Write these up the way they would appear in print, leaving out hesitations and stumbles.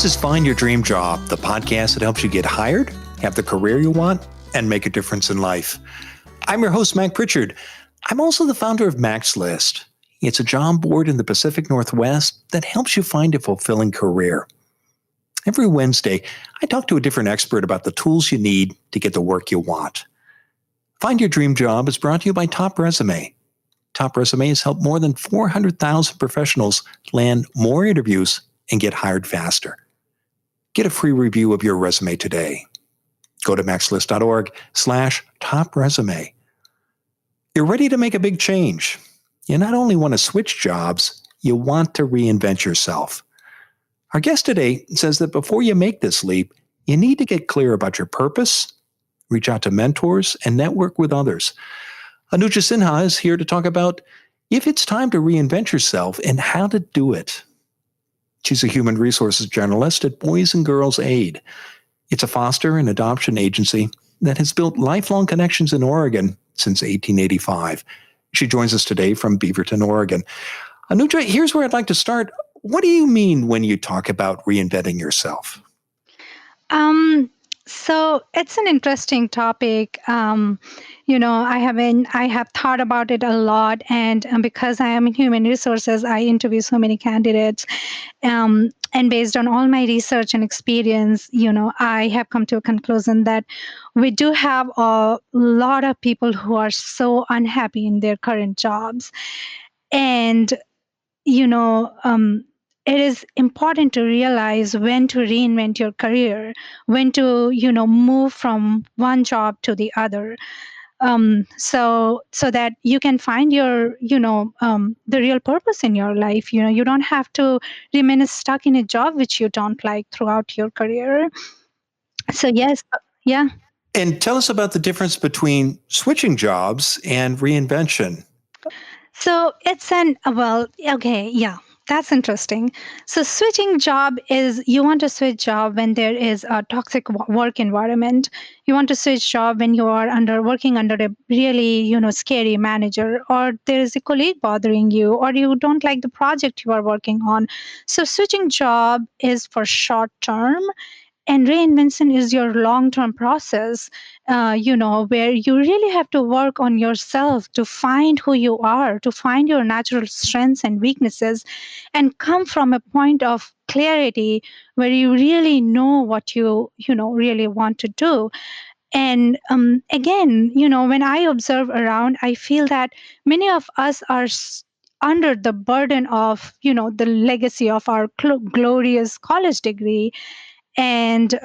This is Find Your Dream Job, the podcast that helps you get hired, have the career you want, and make a difference in life. I'm your host, Mac Pritchard. I'm also the founder of Mac's List. It's a job board in the Pacific Northwest that helps you find a fulfilling career. Every Wednesday, I talk to a different expert about the tools you need to get the work you want. Find Your Dream Job is brought to you by Top Resume. Top Resume has helped more than 400,000 professionals land more interviews and get hired faster. Get a free review of your resume today. Go to maxlist.org/top resume. You're ready to make a big change. You not only want to switch jobs, you want to reinvent yourself. Our guest today says that before you make this leap, you need to get clear about your purpose, reach out to mentors, and network with others. Anuja Sinha is here to talk about if it's time to reinvent yourself and how to do it. She's a human resources journalist at Boys and Girls Aid. It's a foster and adoption agency that has built lifelong connections in Oregon since 1885. She joins us today from Beaverton, Oregon. Anuja, here's where I'd like to start. What do you mean when you talk about reinventing yourself? So it's an interesting topic. I have thought about it a lot, and because I am in human resources, I interview so many candidates. And based on all my research and experience, I have come to a conclusion that we do have a lot of people who are so unhappy in their current jobs. And, it is important to realize when to reinvent your career, when to, move from one job to the other. So that you can find your, the real purpose in your life. You don't have to remain stuck in a job which you don't like throughout your career. So yes, yeah. And tell us about the difference between switching jobs and reinvention. So that's interesting. So switching job is, you want to switch job when there is a toxic work environment. You want to switch job when you are working under a really, scary manager, or there is a colleague bothering you, or you don't like the project you are working on. So switching job is for short term. And reinvention is your long-term process, where you really have to work on yourself to find who you are, to find your natural strengths and weaknesses, and come from a point of clarity where you really know what really want to do. And again, when I observe around, I feel that many of us are under the burden of, the legacy of our glorious college degree, and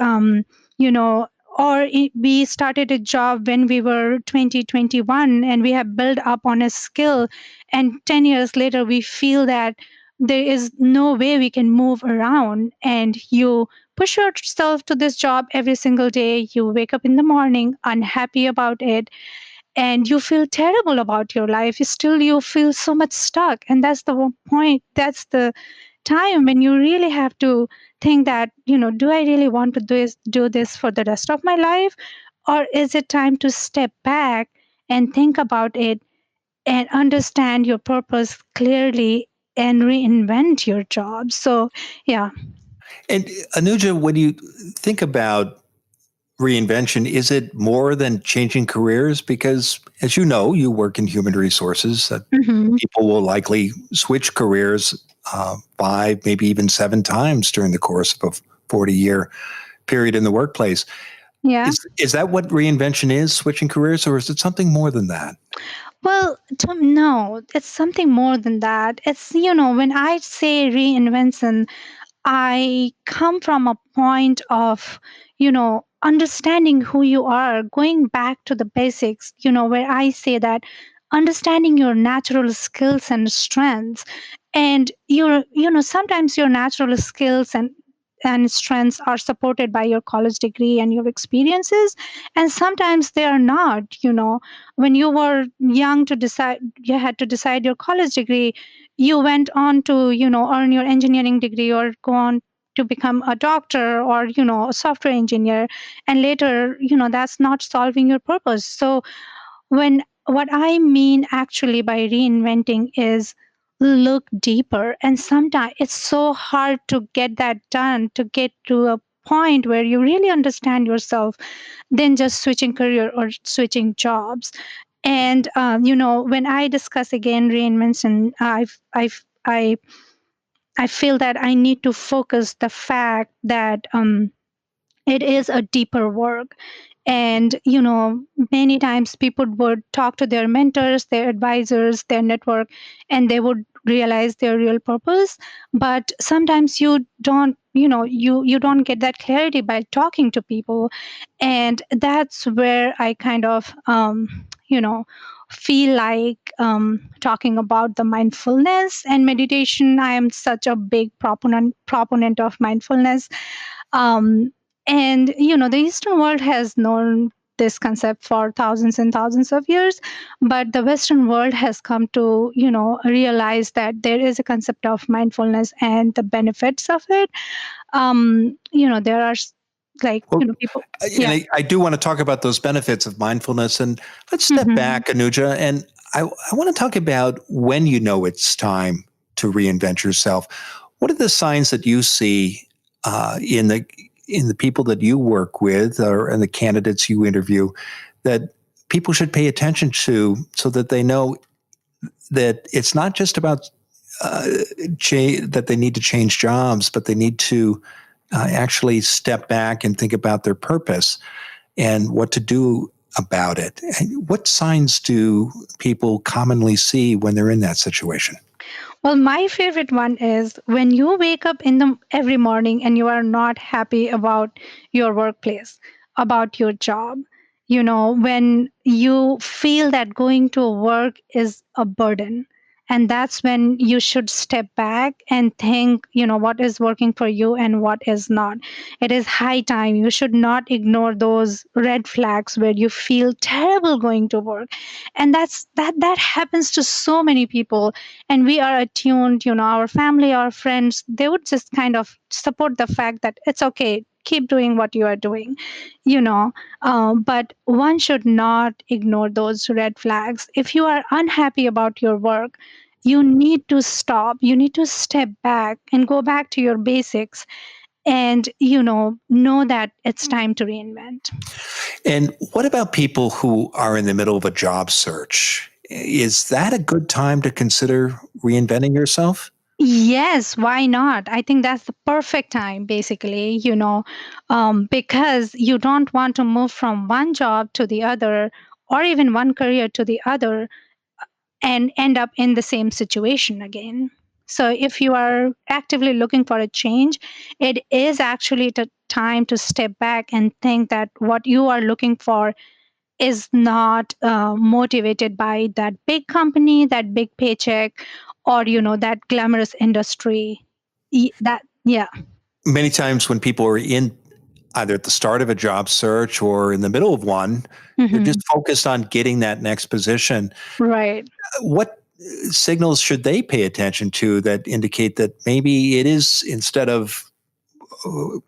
we started a job when we were 2021, and we have built up on a skill, and 10 years later we feel that there is no way we can move around, and you push yourself to this job every single day. You wake up in the morning unhappy about it, and you feel terrible about your life. Still you feel so much stuck, and that's the point. That's the time when you really have to think that, do I really want to do this for the rest of my life? Or is it time to step back and think about it and understand your purpose clearly and reinvent your job? So, yeah. And Anuja, when you think about reinvention, is it more than changing careers? Because as you know, you work in human resources. People will likely switch careers 5, maybe even 7 times during the course of a 40-year period in the workplace. Yeah. Is that what reinvention is, switching careers, or is it something more than that? Well, no, it's something more than that. It's, when I say reinvention, I come from a point of, understanding who you are, going back to the basics, where I say that understanding your natural skills and strengths, and sometimes your natural skills and strengths are supported by your college degree and your experiences, and sometimes they are not. When you were young, you had to decide your college degree, you went on to earn your engineering degree, or go on to become a doctor, or a software engineer, and later that's not solving your purpose. So what I mean actually by reinventing is look deeper. And sometimes it's so hard to get that done, to get to a point where you really understand yourself than just switching career or switching jobs. And when I discuss again reinvention, I feel that I need to focus the fact that it is a deeper work. And many times people would talk to their mentors, their advisors, their network, and they would realize their real purpose. But sometimes you don't, you don't get that clarity by talking to people. And that's where I kind of feel like talking about the mindfulness and meditation. I am such a big proponent of mindfulness. um, and the Eastern world has known this concept for thousands and thousands of years, but the Western world has come to realize that there is a concept of mindfulness and the benefits of it. There are like Well, people. and Yeah. I do want to talk about those benefits of mindfulness. And let's step Hmm. back, Anuja, and I want to talk about when you know it's time to reinvent yourself. What are the signs that you see in the people that you work with, or in the candidates you interview, that people should pay attention to, so that they know that it's not just about that they need to change jobs, but they need to actually step back and think about their purpose and what to do about it. And what signs do people commonly see when they're in that situation? Well, my favorite one is when you wake up in the every morning and you are not happy about your workplace, about your job. When you feel that going to work is a burden. And that's when you should step back and think, what is working for you and what is not. It is high time. You should not ignore those red flags where you feel terrible going to work. And that happens to so many people. And we are attuned, our family, our friends, they would just kind of support the fact that it's okay, keep doing what you are doing. you know but one should not ignore those red flags. If you are unhappy about your work, you need to stop, you need to step back and go back to your basics, and know that it's time to reinvent. And what about people who are in the middle of a job search? Is that a good time to consider reinventing yourself? Yes, why not? I think that's the perfect time, basically, because you don't want to move from one job to the other, or even one career to the other, and end up in the same situation again. So, if you are actively looking for a change, it is actually the time to step back and think that what you are looking for is not motivated by that big company, that big paycheck, or that glamorous industry. Yeah. Many times when people are in either at the start of a job search or in the middle of one, they're Hmm. just focused on getting that next position. Right. What signals should they pay attention to that indicate that maybe it is, instead of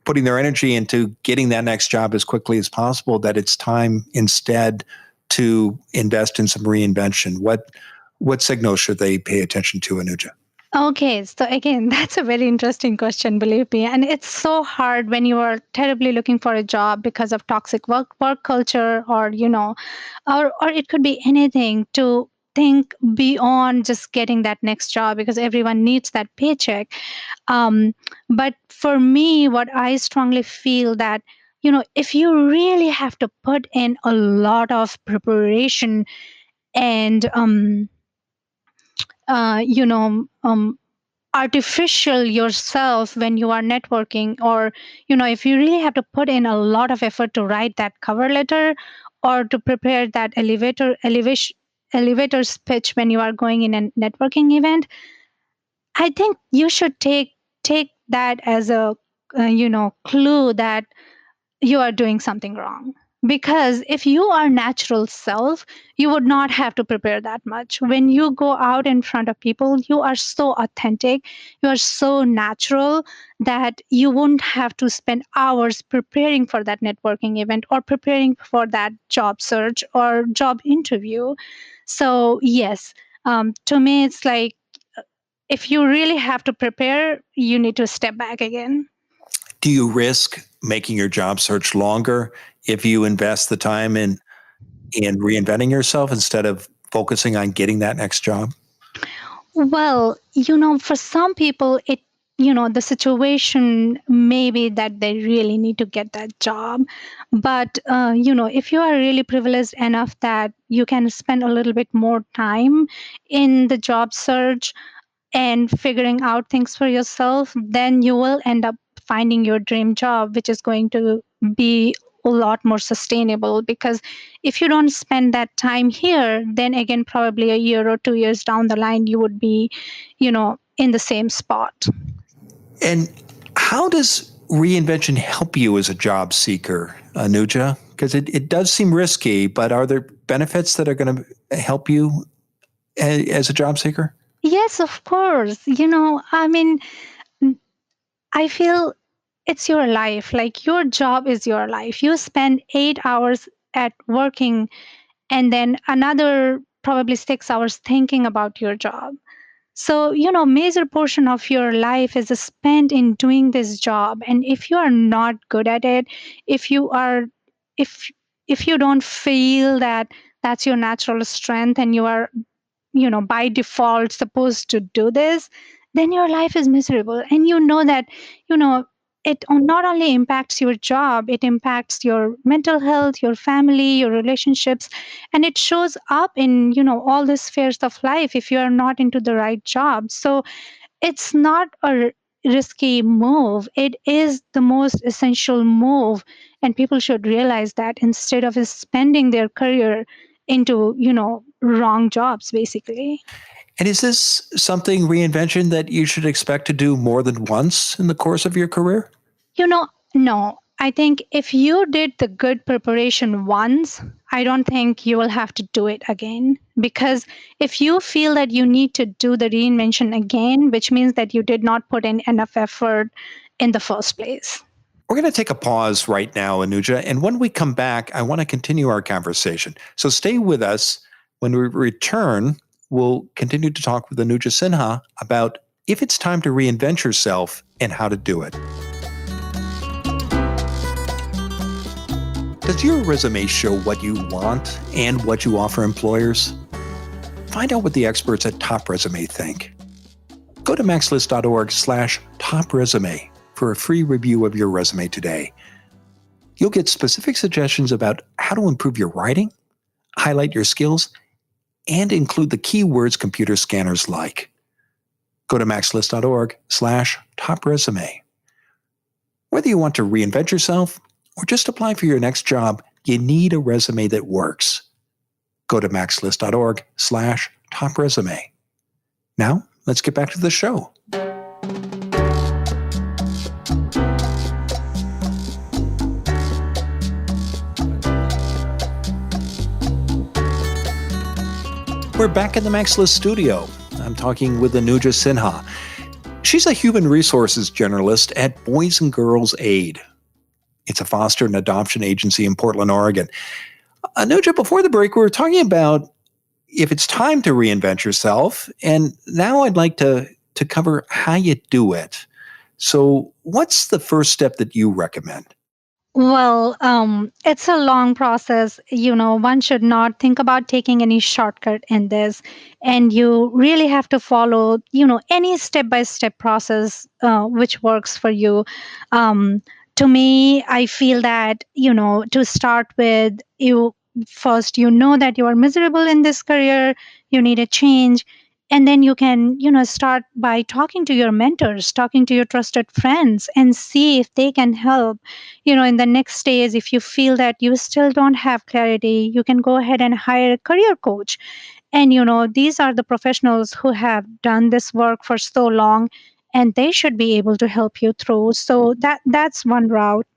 putting their energy into getting that next job as quickly as possible, that it's time instead to invest in some reinvention? What signals should they pay attention to, Anuja? Okay, so again, that's a very interesting question, believe me. And it's so hard when you are terribly looking for a job because of toxic work culture, or or it could be anything, to think beyond just getting that next job, because everyone needs that paycheck. Um, but for me, what I strongly feel that, if you really have to put in a lot of preparation and uh, you know um, artificial yourself when you are networking, or if you really have to put in a lot of effort to write that cover letter, or to prepare that elevator speech when you are going in a networking event, I think you should take that as a clue that you are doing something wrong. Because if you are natural self, you would not have to prepare that much. When you go out in front of people, you are so authentic, you are so natural, that you won't have to spend hours preparing for that networking event, or preparing for that job search or job interview. So yes, to me it's like if you really have to prepare, you need to step back again. Do you risk making your job search longer if you invest the time in reinventing yourself instead of focusing on getting that next job? Well, for some people, the situation may be that they really need to get that job. But, if you are really privileged enough that you can spend a little bit more time in the job search and figuring out things for yourself, then you will end up finding your dream job, which is going to be a lot more sustainable. Because if you don't spend that time here, then again, probably a year or 2 years down the line, you would be, in the same spot. And how does reinvention help you as a job seeker, Anuja? Because it does seem risky, but are there benefits that are going to help you as a job seeker? Yes, of course. I mean, I feel it's your life. Like your job is your life. You spend 8 hours at working and then another probably 6 hours thinking about your job. So, major portion of your life is spent in doing this job. And if you are not good at it, if you are, if, if you don't feel that that's your natural strength and you are, by default supposed to do this, then your life is miserable. And that, it not only impacts your job, it impacts your mental health, your family, your relationships, and it shows up in, all the spheres of life if you are not into the right job. So it's not a risky move. It is the most essential move. And people should realize that instead of spending their career into, wrong jobs, basically. And is this something, reinvention, that you should expect to do more than once in the course of your career? No. I think if you did the good preparation once, I don't think you will have to do it again. Because if you feel that you need to do the reinvention again, which means that you did not put in enough effort in the first place. We're going to take a pause right now, Anuja. And when we come back, I want to continue our conversation. So stay with us. When we return, we'll continue to talk with Anuja Sinha about if it's time to reinvent yourself and how to do it. Does your resume show what you want and what you offer employers? Find out what the experts at Top Resume think. Go to maxlist.org/topresume for a free review of your resume today. You'll get specific suggestions about how to improve your writing, highlight your skills, and include the keywords computer scanners like. Go to maxlist.org/topresume. Whether you want to reinvent yourself or just apply for your next job, you need a resume that works. Go to maxlist.org/topresume. Now, let's get back to the show. We're back in the Max List studio. I'm talking with Anuja Sinha. She's a human resources generalist at Boys and Girls Aid. It's a foster and adoption agency in Portland, Oregon. Anuja, before the break, we were talking about if it's time to reinvent yourself, and now I'd like to cover how you do it. So what's the first step that you recommend? Well, it's a long process. One should not think about taking any shortcut in this. And you really have to follow, any step by step process which works for you. To me, I feel that, to start with, you first, that you are miserable in this career, you need a change. And then you can, start by talking to your mentors, talking to your trusted friends, and see if they can help. In the next stage, if you feel that you still don't have clarity, you can go ahead and hire a career coach. And these are the professionals who have done this work for so long, and they should be able to help you through. So that's one route.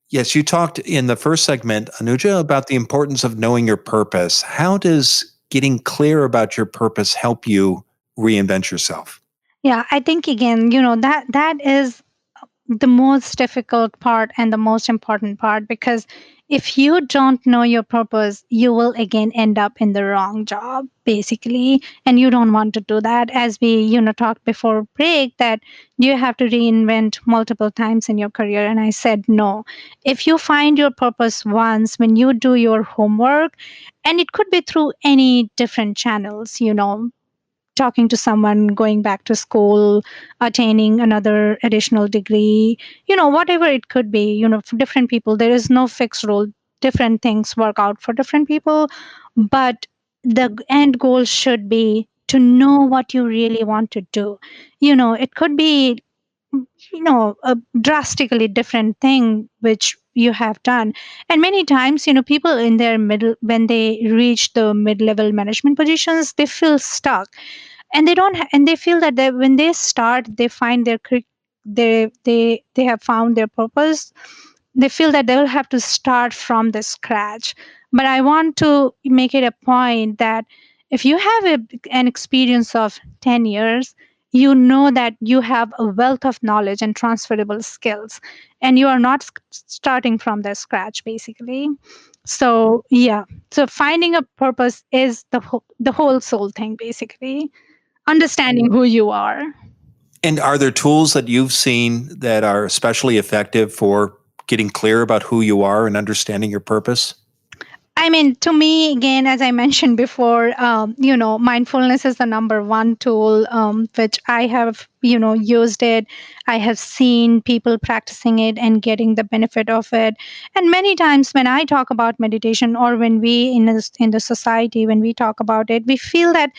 Yes, you talked in the first segment, Anuja, about the importance of knowing your purpose. How does getting clear about your purpose help you reinvent yourself? Yeah, I think again, that is the most difficult part and the most important part, because if you don't know your purpose, you will again end up in the wrong job, basically. And you don't want to do that. As we, talked before break, that you have to reinvent multiple times in your career. And I said, no. If you find your purpose once, when you do your homework, and it could be through any different channels, talking to someone, going back to school, attaining another additional degree, whatever it could be, for different people, there is no fixed rule. Different things work out for different people, but the end goal should be to know what you really want to do. It could be, a drastically different thing which you have done. And many times, people in their middle, when they reach the mid-level management positions, they feel stuck, and they don't and they feel that when they start, they find they have found their purpose. They feel that they will have to start from the scratch. But I want to make it a point that if you have an experience of 10 years, you know that you have a wealth of knowledge and transferable skills, and you are not starting from the scratch, basically. So yeah, so finding a purpose is the whole soul thing, basically, understanding who you are. And are there tools that you've seen that are especially effective for getting clear about who you are and understanding your purpose? I mean, to me, again, as I mentioned before, mindfulness is the number one tool, which I have, used it. I have seen people practicing it and getting the benefit of it. And many times when I talk about meditation, or when we in the society, when we talk about it, we feel that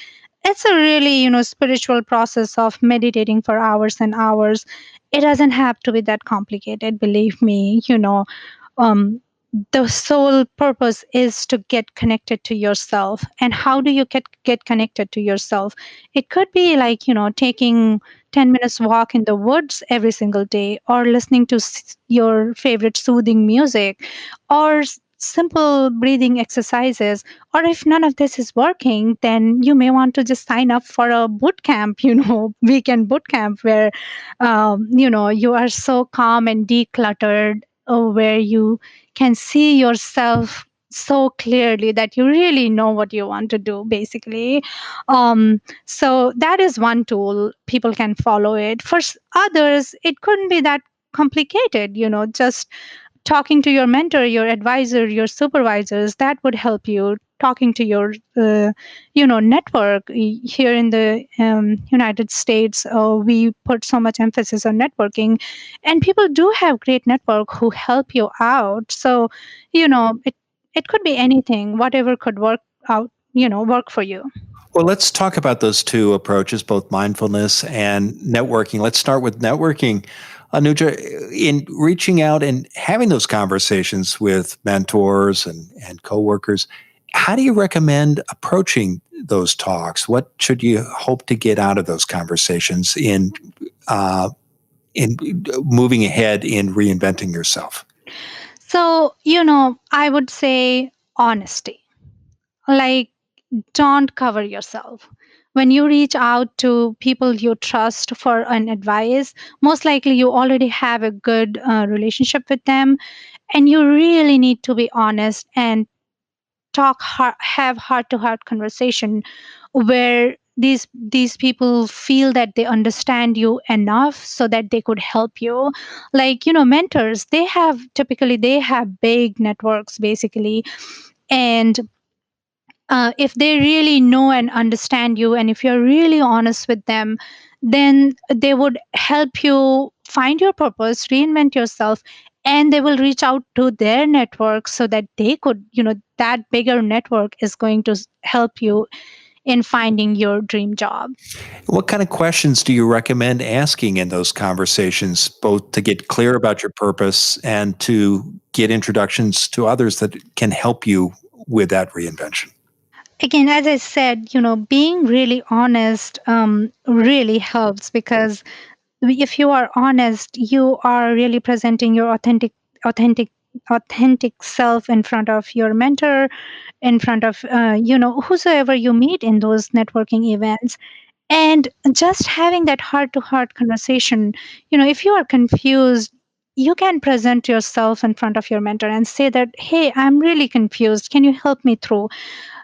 it's a really, spiritual process of meditating for hours and hours. It doesn't have to be that complicated, believe me. Um, the sole purpose is to get connected to yourself. And how do you get connected to yourself? It could be like, taking 10 minutes walk in the woods every single day, or listening to your favorite soothing music, or simple breathing exercises. Or if none of this is working, then you may want to just sign up for a boot camp, weekend boot camp, where you are so calm and decluttered, where you can see yourself so clearly that you really know what you want to do, basically. So that is one tool. People can follow it. For others, it couldn't be that complicated. Just talking to your mentor, your advisor, your supervisors, that would help you. Talking to your network. Here in the United States, we put so much emphasis on networking, and people do have great network who help you out. So it could be anything, whatever could work out, work for you. Well, let's talk about those two approaches, both mindfulness and networking. Let's start with networking. Anuja, in reaching out and having those conversations with mentors and coworkers, how do you recommend approaching those talks? What should you hope to get out of those conversations in moving ahead in reinventing yourself? So I would say honesty. Like, don't cover yourself. When you reach out to people you trust for an advice, most likely you already have a good relationship with them, and you really need to be honest and have heart to heart conversation, where these people feel that they understand you enough so that they could help you. Like, mentors, they have big networks, basically. And if they really know and understand you, and if you're really honest with them, then they would help you find your purpose, reinvent yourself, and they will reach out to their network so that they could, that bigger network is going to help you in finding your dream job. What kind of questions do you recommend asking in those conversations, both to get clear about your purpose and to get introductions to others that can help you with that reinvention? Again, as I said, being really honest really helps, because if you are honest, you are really presenting your authentic authentic self in front of your mentor, in front of whosoever you meet in those networking events. And just having that heart to heart conversation, if you are confused, you can present yourself in front of your mentor and say that, hey, I'm really confused. Can you help me through?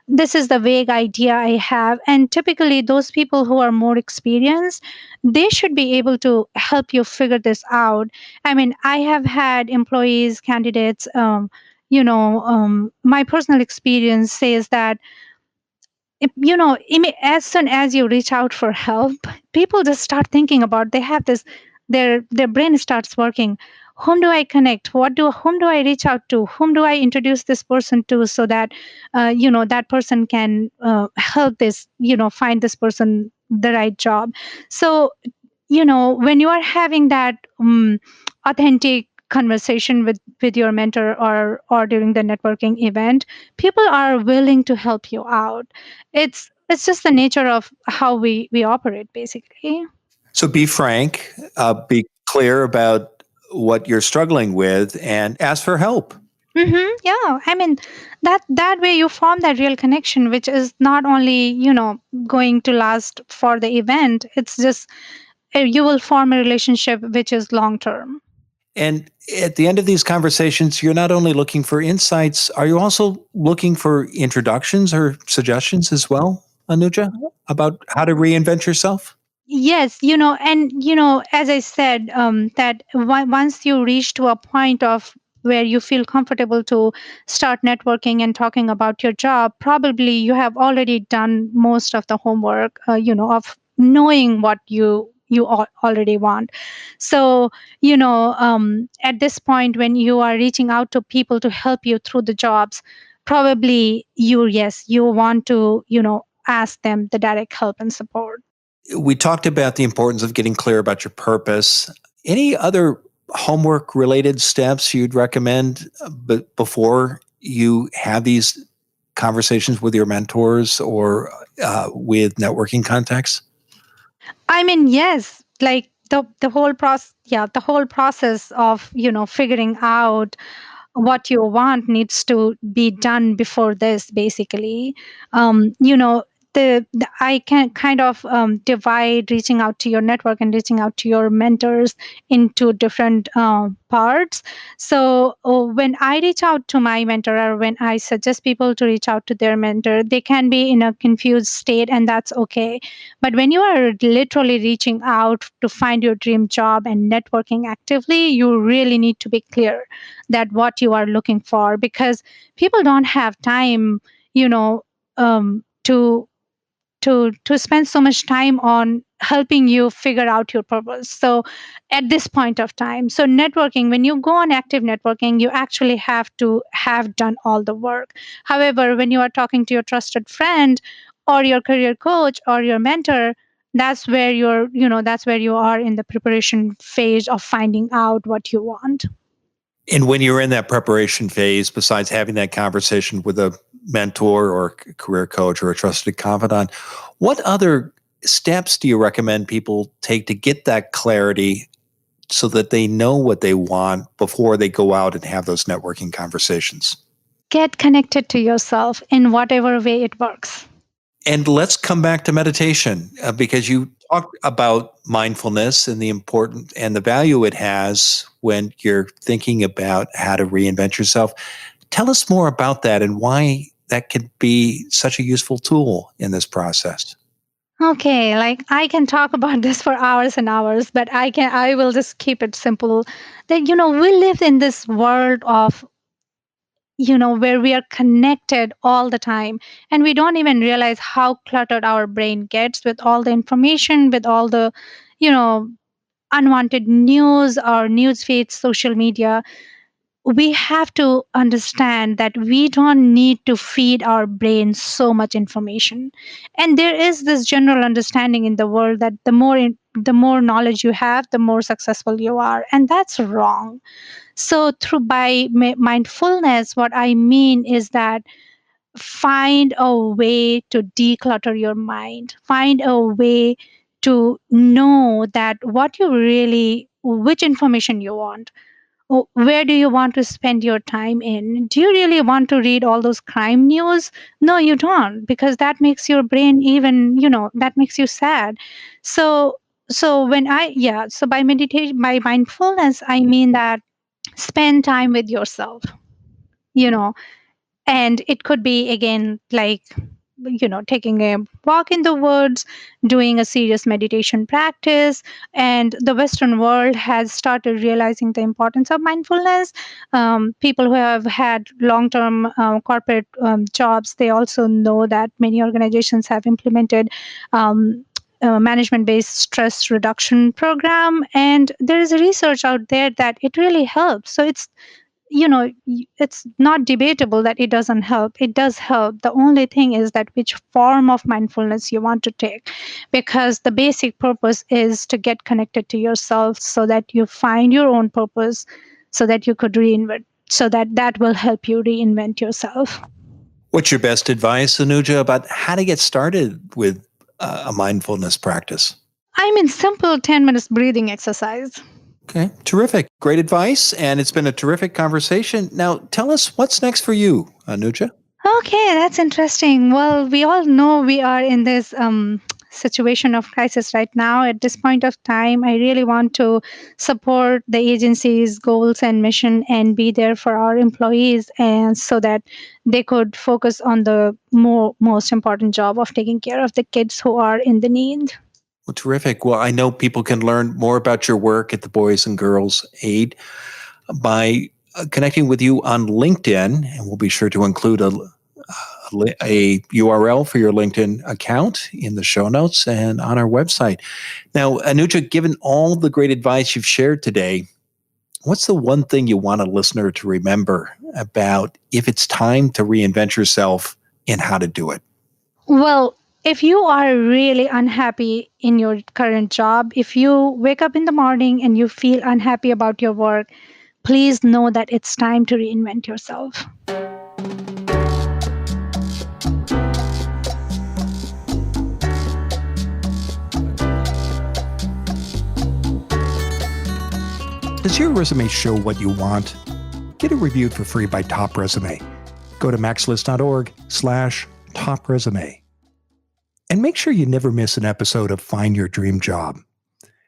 This is the vague idea I have. And typically, those people who are more experienced, they should be able to help you figure this out. I mean, I have had employees, candidates, my personal experience says that as soon as you reach out for help, people just start thinking about, they have this, their brain starts working. Whom do I connect? Whom do I reach out to? Whom do I introduce this person to, so that that person can help this, find this person the right job. So when you are having that authentic conversation with your mentor, or during the networking event, people are willing to help you out. It's just the nature of how we operate, basically. So be frank, be clear about what you're struggling with, and ask for help. Yeah, I mean, that way you form that real connection, which is not only going to last for the event. It's just you will form a relationship which is long term. And at the end of these conversations, you're not only looking for insights, are you also looking for introductions or suggestions as well, Anuja, about how to reinvent yourself? Yes, and as I said, that once you reach to a point of where you feel comfortable to start networking and talking about your job, probably you have already done most of the homework, of knowing what you already want. So, at this point, when you are reaching out to people to help you through the jobs, probably you want to, ask them the direct help and support. We talked about the importance of getting clear about your purpose. Any other homework related steps you'd recommend before you have these conversations with your mentors or with networking contacts? I mean, yes, like the whole process, yeah, the whole process of figuring out what you want needs to be done before this, basically. um, you know the I can kind of divide reaching out to your network and reaching out to your mentors into different parts. So when I reach out to my mentor, or when I suggest people to reach out to their mentor, they can be in a confused state, and that's okay. But when you are literally reaching out to find your dream job and networking actively, you really need to be clear that what you are looking for, because people don't have time, you know to spend so much time on helping you figure out your purpose. So at this point of time, so networking, when you go on active networking, you actually have to have done all the work. However, when you are talking to your trusted friend, or your career coach, or your mentor, that's where you are in the preparation phase of finding out what you want. And when you're in that preparation phase, besides having that conversation with a mentor or career coach or a trusted confidant, what other steps do you recommend people take to get that clarity so that they know what they want before they go out and have those networking conversations? Get connected to yourself in whatever way it works. And let's come back to meditation because you talked about mindfulness and the important and the value it has when you're thinking about how to reinvent yourself. Tell us more about that and why that could be such a useful tool in this process. Okay, like I can talk about this for hours and hours, but I will just keep it simple. That we live in this world of where we are connected all the time, and we don't even realize how cluttered our brain gets with all the information, with all the you know unwanted news or news feeds, social media. We have to understand that we don't need to feed our brains so much information. And there is this general understanding in the world that the more knowledge you have, the more successful you are, and that's wrong. So through by mindfulness, what I mean is that find a way to declutter your mind, find a way to know that what you really, which information you want. Where do you want to spend your time in? Do you really want to read all those crime news? No, you don't, because that makes your brain even, that makes you sad. So, so by meditation, by mindfulness, I mean that spend time with yourself, you know, and it could be, again, like, taking a walk in the woods, doing a serious meditation practice. And the Western world has started realizing the importance of mindfulness. People who have had long term corporate jobs, they also know that many organizations have implemented management based stress reduction program, and there is research out there that it really helps. So it's not debatable that it doesn't help. It does help. The only thing is that which form of mindfulness you want to take, because the basic purpose is to get connected to yourself so that you find your own purpose, so that you could reinvent, so that will help you reinvent yourself. What's your best advice, Anuja, about how to get started with a mindfulness practice? I mean, simple 10 minutes breathing exercise. Okay, terrific. Great advice. And it's been a terrific conversation. Now, tell us what's next for you, Anuja. Okay, that's interesting. Well, we all know we are in this situation of crisis right now. At this point of time, I really want to support the agency's goals and mission and be there for our employees, and so that they could focus on the most important job of taking care of the kids who are in the need. Well, terrific. Well, I know people can learn more about your work at the Boys and Girls Aid by connecting with you on LinkedIn, and we'll be sure to include a URL for your LinkedIn account in the show notes and on our website. Now, Anuja, given all the great advice you've shared today, what's the one thing you want a listener to remember about if it's time to reinvent yourself and how to do it? Well, if you are really unhappy in your current job, if you wake up in the morning and you feel unhappy about your work, please know that it's time to reinvent yourself. Does your resume show what you want? Get it reviewed for free by Top Resume. Go to maxlist.org/top resume. And make sure you never miss an episode of Find Your Dream Job.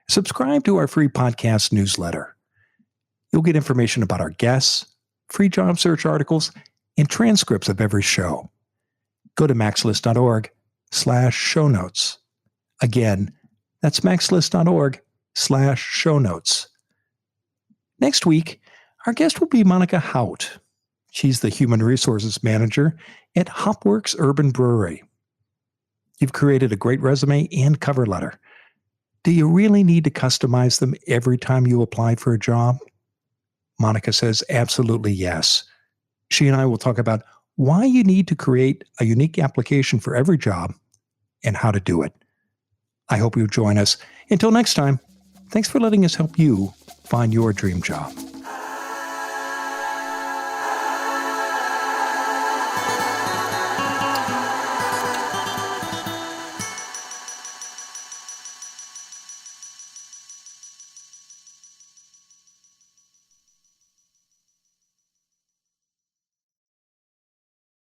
Subscribe to our free podcast newsletter. You'll get information about our guests, free job search articles, and transcripts of every show. Go to maxlist.org/show notes. Again, that's maxlist.org/show notes. Next week, our guest will be Monica Hout. She's the Human Resources Manager at Hopworks Urban Brewery. You've created a great resume and cover letter. Do you really need to customize them every time you apply for a job? Monica says absolutely yes. She and I will talk about why you need to create a unique application for every job and how to do it. I hope you'll join us. Until next time, thanks for letting us help you find your dream job.